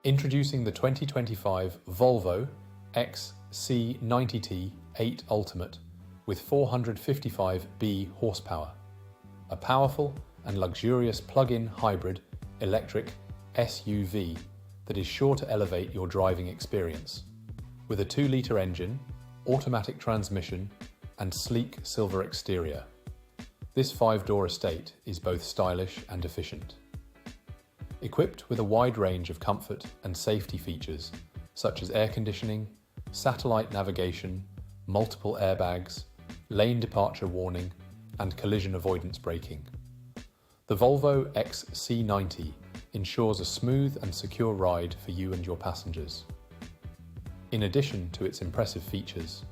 Introducing the 2025 Volvo Xc90 T8 Ultimate with 455B horsepower, a powerful and luxurious plug-in hybrid electric SUV that is sure to elevate your driving experience. With a 2-litre engine, automatic transmission, and sleek silver exterior, this 5-door estate is both stylish and efficient. Equipped with a wide range of comfort and safety features such as air conditioning, satellite navigation, multiple airbags, lane departure warning, and collision avoidance braking, the Volvo XC90 ensures a smooth and secure ride for you and your passengers. In addition to its impressive features,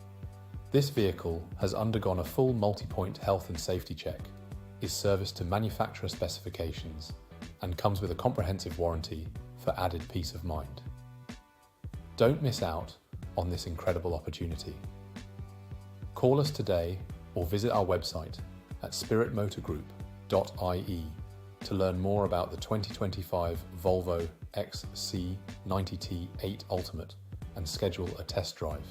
this vehicle has undergone a full multi-point health and safety check, is serviced to manufacturer specifications, and comes with a comprehensive warranty for added peace of mind. Don't miss out on this incredible opportunity. Call us today or visit our website at spiritmotorgroup.ie to learn more about the 2025 Volvo XC90 T8 Ultimate and schedule a test drive.